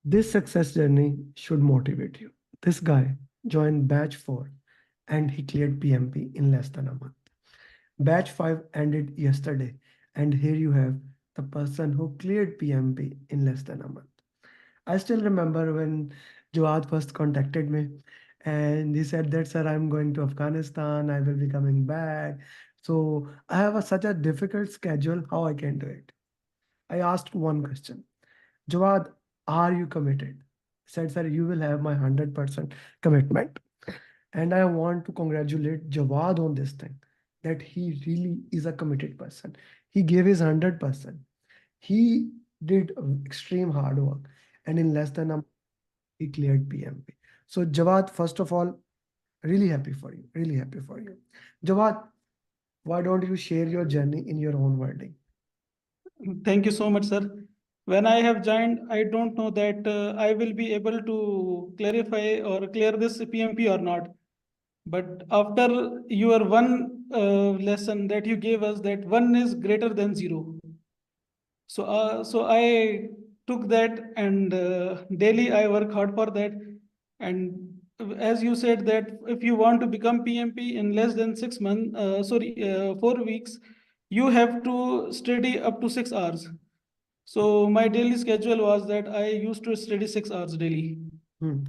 This success journey should motivate you. This guy joined batch 4 and he cleared PMP in less than a month. Batch 5 ended yesterday, and here you have the person who cleared PMP in less than a month. I still remember when Jawad first contacted me and he said that, sir, I'm going to Afghanistan, I will be coming back. So I have such a difficult schedule, how I can do it. I asked one question, Jawad, are you committed? He said, sir, you will have my 100% commitment. And I want to congratulate Jawad on this thing, that he really is a committed person. He gave his 100%. He did extreme hard work, and in less than a month, he cleared PMP. So, Jawad, first of all, really happy for you. Really happy for you. Jawad, why don't you share your journey in your own wording? Thank you so much, sir. When I have joined, I don't know that I will be able to clarify or clear this PMP or not. But after your one lesson that you gave us, that one is greater than zero. So I took that, and daily I work hard for that. And as you said that if you want to become PMP in less than 6 months, 4 weeks, you have to study up to 6 hours. So my daily schedule was that I used to study 6 hours daily.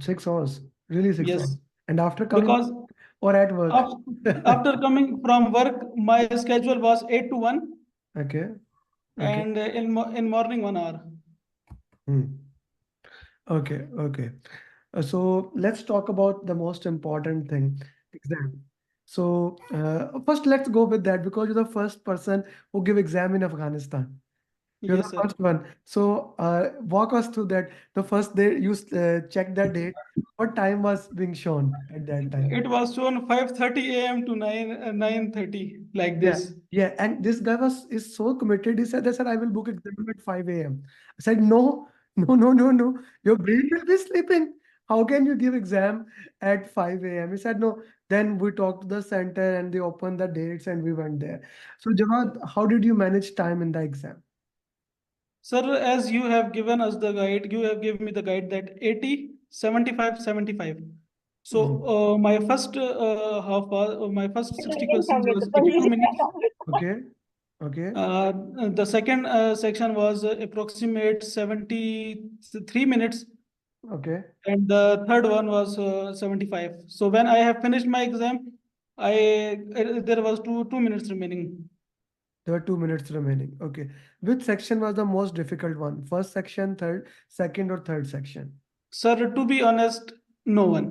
6 hours, really 6 hours. Yes, And after coming because or at work? af- after coming from work, my schedule was 8 to 1, Okay, okay. and in morning 1 hour. Hmm. Okay, okay. So let's talk about the most important thing, exam. So first, let's go with that because you're the first person who give exam in Afghanistan. You're the Yes, sir. first one. So walk us through that. The first day you check the date. What time was being shown at that time? It was shown 5:30 a.m. to 9:30, like Yeah, this. yeah. And this guy was is so committed. He said, I will book exam at 5 a.m. I said, no, no, no, no, no. Your brain will be sleeping. How can you give exam at 5 a.m.? He said, no. Then we talked to the center and they opened the dates and we went there. So Jawad, how did you manage time in the exam? Sir, as you have given us the guide, you have given me the guide that 80, 75, 75. So Mhm. my first 60 questions was 82 minutes. Okay, okay, Uh, the second section was approximate 73 minutes, okay. and the third one was 75. So when I have finished my exam, there was two minutes remaining. There were 2 minutes remaining. Okay. Which section was the most difficult one? First section, third, second, or third section? Sir, to be honest, no one.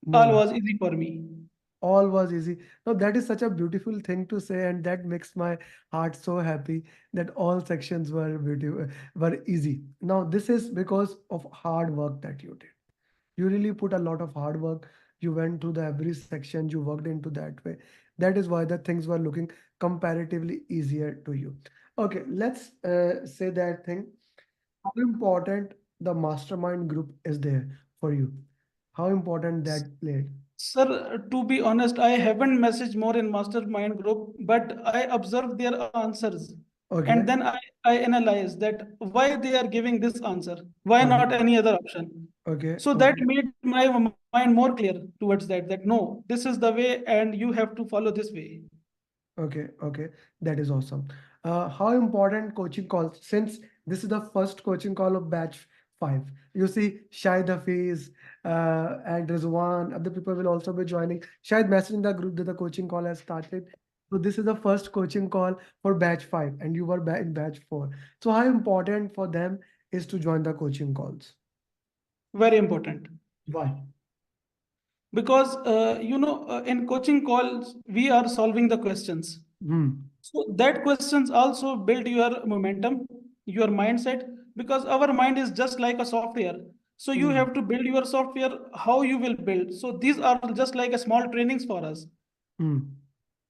No All one. was easy for me. All was easy. No, that is such a beautiful thing to say, and that makes my heart so happy that all sections were beautiful, were easy. Now, this is because of hard work that you did. You really put a lot of hard work. You went through the every section, you worked into that way. That is why the things were looking comparatively easier to you. Okay, let's say that thing. How important the mastermind group is there for you? How important that played? Sir, to be honest, I haven't messaged more in Mastermind group, but I observed their answers. And Okay. then I analyzed that why they are giving this answer, why Okay. not any other option. Okay. So that Okay. made my mind more clear towards that no, this is the way and you have to follow this way. Okay. Okay. That is awesome. How important coaching calls? Since this is the first coaching call of batch 5, you see Shahid Hafiz and Rizwan, other people will also be joining. Shahid messaged in the group that the coaching call has started. So this is the first coaching call for batch 5, and you were in batch 4. So how important for them is to join the coaching calls? Very important. Why? Because in coaching calls we are solving the questions. Hmm. So that questions also build your momentum, your mindset, because our mind is just like a software. So you Hmm. have to build your software, how you will build. So these are just like a small trainings for us. Hmm.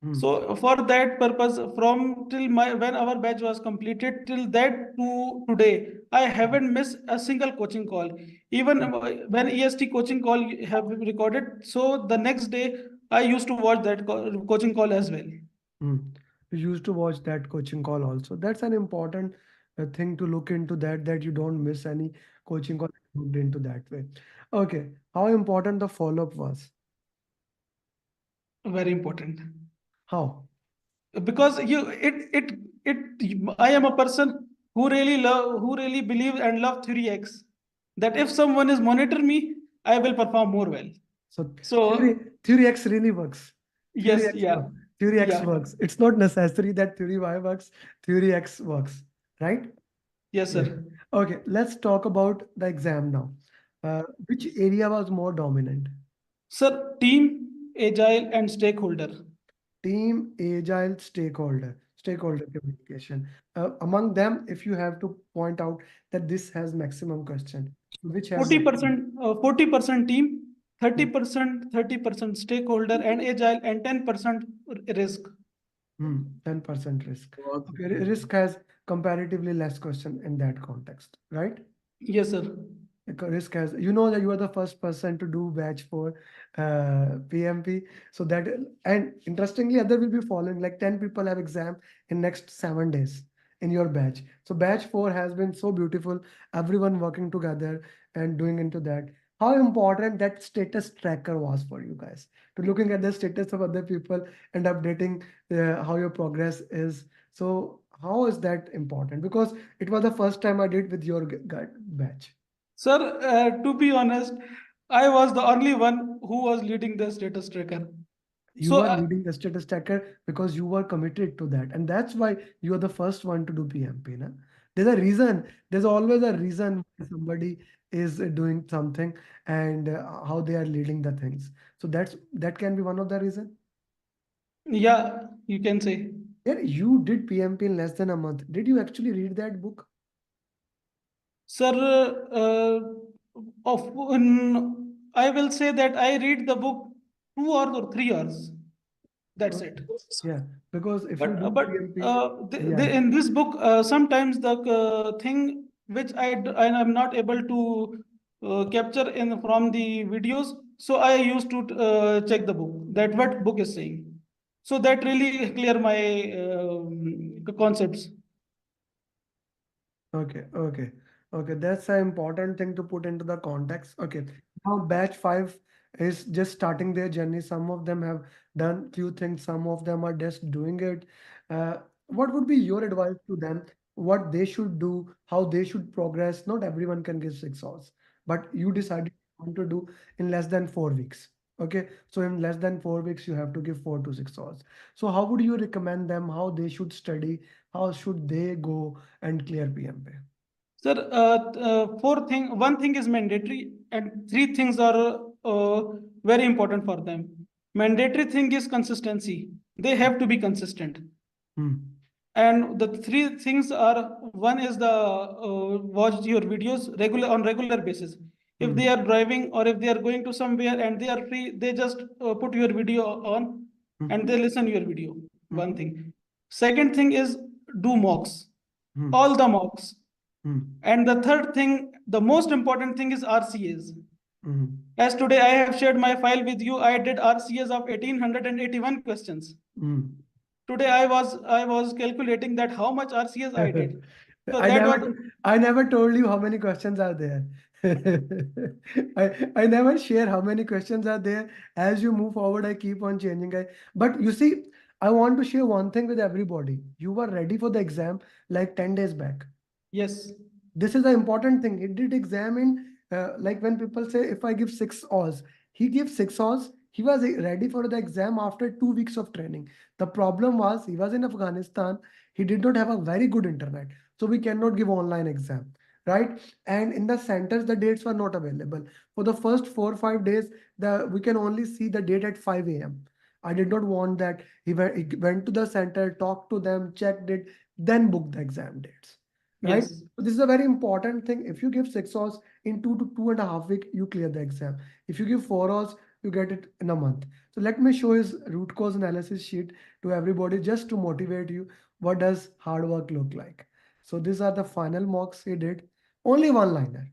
Hmm. So for that purpose, from till my when our batch was completed till that to today, I haven't missed a single coaching call. Even when EST coaching call have recorded, so the next day I used to watch that coaching call as well. Hmm. You used to watch that coaching call also. That's an important thing to look into that you don't miss any coaching or looked into that way. Okay, how important the follow-up was? Very important. How? Because I am a person who really believe and love theory X, that if someone is monitor me, I will perform more well. So theory So theory X really works. Theory yes, X yeah, works. Theory X yeah, works. It's not necessary that theory Y works. Theory X works, right? yes, Yeah. sir. Okay, let's talk about the exam now. Which area was more dominant? Sir, team, agile, and stakeholder. Team, agile, stakeholder communication. Among them, if you have to point out that this has maximum question, which has maximum? 40%, 40% team, Hmm. 30% stakeholder and agile, and 10% risk. 10% risk. Okay, risk has comparatively less question in that context, right? Yes, sir. Risk has, you know that you are the first person to do batch for PMP. So that, and interestingly, other will be following, like 10 people have exam in next 7 days in your batch. So batch 4 has been so beautiful, everyone working together and doing into that. How important that status tracker was for you guys, to looking at the status of other people and updating how your progress is. So how is that important? Because it was the first time I did with your batch. Sir, to be honest, I was the only one who was leading the status tracker. You So, are leading the status tracker because you were committed to that, and that's why you are the first one to do PMP. Na? There's a reason. There's always a reason why somebody is doing something and how they are leading the things. So that can be one of the reason. yeah, you can say. Yeah, you did PMP in less than a month. Did you actually read that book? Sir, I will say that I read the book 2 hours or 3 hours. That's Okay. it. Yeah, because if you But do PMP, yeah. in this book, sometimes the thing which I am not able to capture in from the videos, so I used to check the book that what book is saying. So that really clear my concepts. Okay. That's an important thing to put into the context. Okay. Now batch 5 is just starting their journey. Some of them have done few things, some of them are just doing it. Uh, what would be your advice to them? What they should do, how they should progress? Not everyone can give 6 hours, but you decided you want to do in less than 4 weeks. Okay. So in less than 4 weeks, you have to give 4 to 6 hours. So how would you recommend them, how they should study? How should they go and clear PMP? Sir, one thing is mandatory, and three things are very important for them. Mandatory thing is consistency. They have to be consistent. Hmm. And the three things are, one is the watch your videos regular basis. If they Hmm. are driving or if they are going to somewhere and they are free, they just put your video on and Hmm. they listen your video. One Hmm. thing. Second thing is do mocks, Hmm. all the mocks. Hmm. And the third thing, the most important thing is RCAs. Hmm. As today I have shared my file with you, I did RCAs of 1881 questions. Hmm. Today I was calculating that how much RCAs I did. So I that never, was I never told you how many questions are there. I never share how many questions are there. As you move forward, I keep on changing. But you see, I want to share one thing with everybody. You were ready for the exam like 10 days back. yes, This is the important thing. He did examine, like when people say, if I give 6 hours, he gives 6 hours. He was ready for the exam after 2 weeks of training. The problem was he was in Afghanistan. He did not have a very good internet. So we cannot give online exam, right? And in the centers, the dates were not available. For the first 4 or 5 days, we can only see the date at 5 a.m. I did not want that. He went to the center, talked to them, checked it, then booked the exam dates, right? yes. So this is a very important thing. If you give 6 hours in 2 to 2.5 weeks, you clear the exam. If you give 4 hours, you get it in a month. So let me show his root cause analysis sheet to everybody just to motivate you. What does hard work look like? So these are the final mocks he did. Only one liner.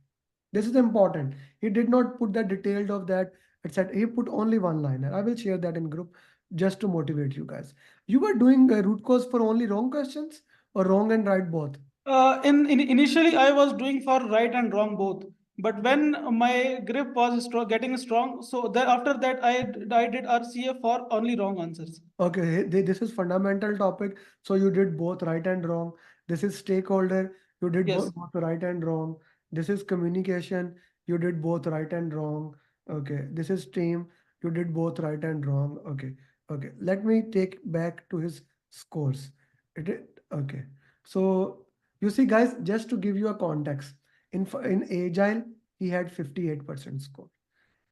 This is important. He did not put the detailed of that, etc. He put only one liner. I will share that in group just to motivate you guys. You were doing a root cause for only wrong questions or wrong and right both? Initially, I was doing for right and wrong both. But when my grip was getting strong, so that after that I did RCA for only wrong answers. Okay, this is fundamental topic. So you did both right and wrong. This is stakeholder. You did Yes. both right and wrong. This is communication. You did both right and wrong. Okay. This is team. You did both right and wrong. Okay. Okay. Let me take back to his scores. Okay. So you see, guys, just to give you a context, in agile he had 58% score.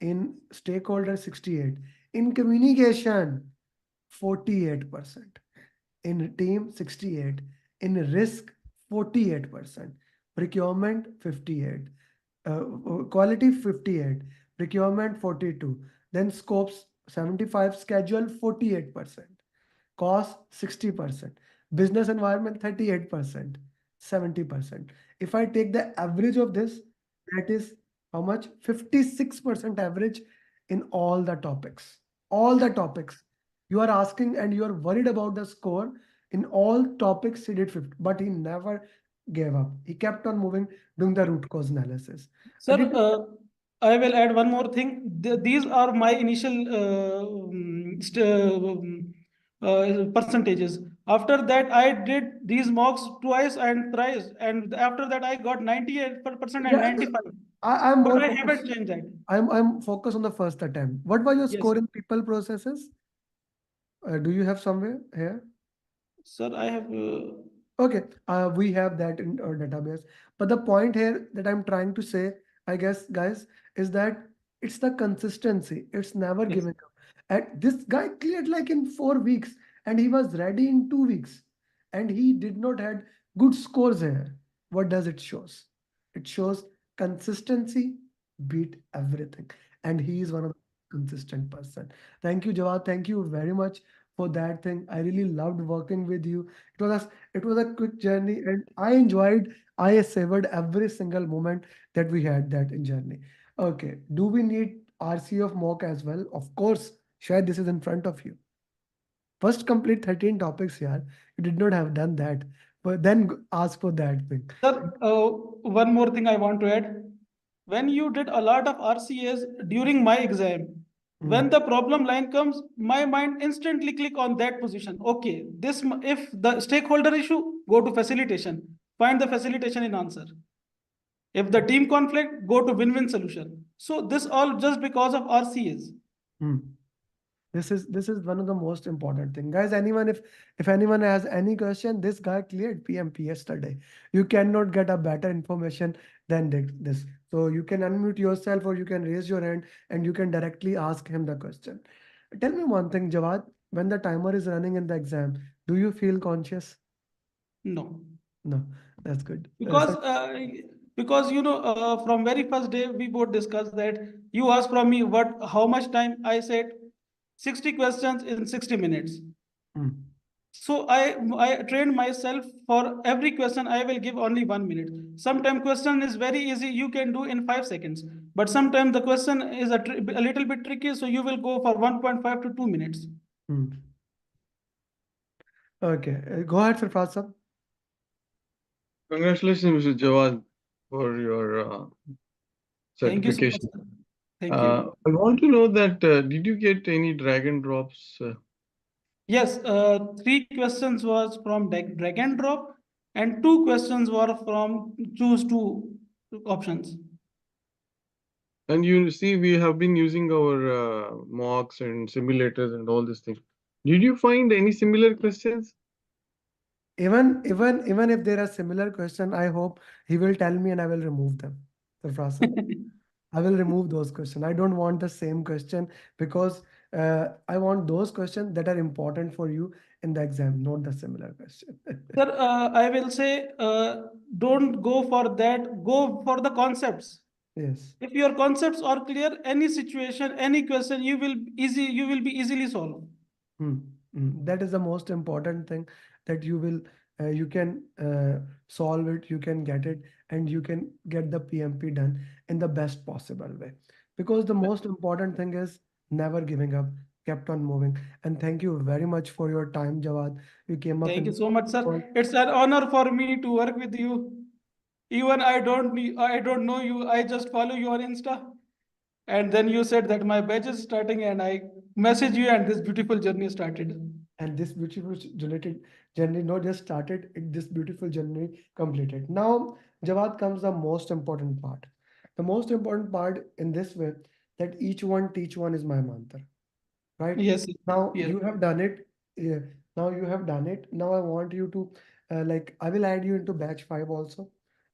In stakeholder 68. In communication 48%. In team, 68. In risk, 48%. Procurement, 58. Quality, 58. Procurement, 42. Then scopes, 75. Schedule, 48%. Cost, 60%. Business environment, 38%. 70%. If I take the average of this, that is how much? 56% average in all the topics. All the topics. You are asking and you are worried about the score. In all topics, he did 50, but he never gave up. He kept on moving, doing the root cause analysis. Sir, I will add one more thing. These are my initial percentages. After that, I did these mocks twice and thrice, and after that, I got 98% and Yeah, 95. I'm But more I focused. haven't changed that. I'm focused on the first attempt. What was your Yes, score in people processes? Do you have somewhere here? sir, I have. Okay, we have that in our database. But the point here that I'm trying to say, I guess, guys, is that it's the consistency. It's never Yes. giving up. And this guy cleared like in 4 weeks, and he was ready in 2 weeks, and he did not had good scores here. What does it shows? It shows consistency beat everything, and he is one of the consistent person. Thank you, Jawad. Thank you very much for that thing. I really loved working with you. It was a quick journey, and I enjoyed. I savored every single moment that we had that in journey. Okay, do we need RC of mock as well? Of course, share this is in front of you. First, complete 13 topics here. You did not have done that, but then ask for that thing. Sir, one more thing I want to add. When you did a lot of RCAs during my exam, when Hmm. the problem line comes, my mind instantly click on that position. Okay, if the stakeholder issue, go to facilitation. Find the facilitation in answer. If the team conflict, go to win-win solution. So this all just because of RCAs. Hmm. This is one of the most important thing, guys. If anyone has any question, this guy cleared PMP yesterday. You cannot get a better information than this. So you can unmute yourself or you can raise your hand and you can directly ask him the question. Tell me one thing, Jawad. When the timer is running in the exam, do you feel conscious? No. No, that's good. because from very first day we both discussed that you asked from me what how much time. I said 60 questions in 60 minutes. Mm, So I trained myself for every question I will give only 1 minute. Sometimes question is very easy, you can do in 5 seconds, but sometimes the question is a little bit tricky, so you will go for 1.5 to 2 minutes. mm. Okay, go ahead, Sarfraz sir. Congratulations, Mr. Jawad, for your Thank you so much, certification. sir. Thank you. I want to know that did you get any drag and drops? Yes, three questions was from drag and drop, and two questions were from choose two options. And you see, we have been using our mocks and simulators and all these things. Did you find any similar questions? Even if there are similar question, I hope he will tell me and I will remove them. Sarfraz sir. I will remove those questions. I don't want the same question because I want those questions that are important for you in the exam, not the similar question. Sir, I will say don't go for that. Go for the concepts. Yes. If your concepts are clear, any situation, any question, you will be easily solved. Hmm. That is the most important thing that you can solve it, you can get it, and you can get the PMP done in the best possible way. Because the most important thing is never giving up. kept on moving. And thank you very much for your time, Jawad. You came up Thank you in so much, call. sir. It's an honor for me to work with you. Even I don't know you. I just follow you on Insta. And then you said that my batch is starting, and I message you, and this beautiful journey started. And this beautiful journey not just started, this beautiful journey completed. Now, Jawad, comes the most important part. The most important part in this way, that each one teach one is my mantra, right? Yes, Now yes. you have done it. Yeah, now you have done it. Now I want you to, like, I will add you into batch 5 also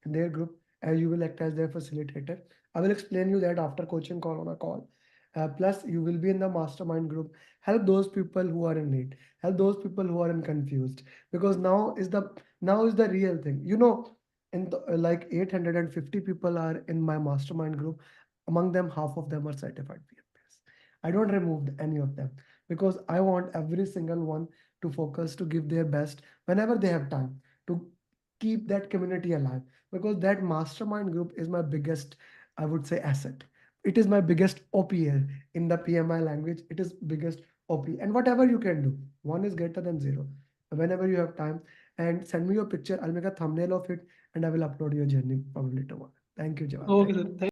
in their group, and you will act as their facilitator. I will explain you that after coaching call on a call. Plus, you will be in the mastermind group. Help those people who are in need. Help those people who are in confused. Because now is the real thing. In like 850 people are in my mastermind group. Among them, half of them are certified PMPs. I don't remove any of them because I want every single one to focus, to give their best whenever they have time, to keep that community alive, because that mastermind group is my biggest, I would say, asset. It is my biggest OPL in the PMI language. It is biggest OP. And whatever you can do, one is greater than zero. Whenever you have time, and send me your picture, I'll make a thumbnail of it and I will upload your journey probably tomorrow. Thank you, Jawad. Okay, Thank you. sir.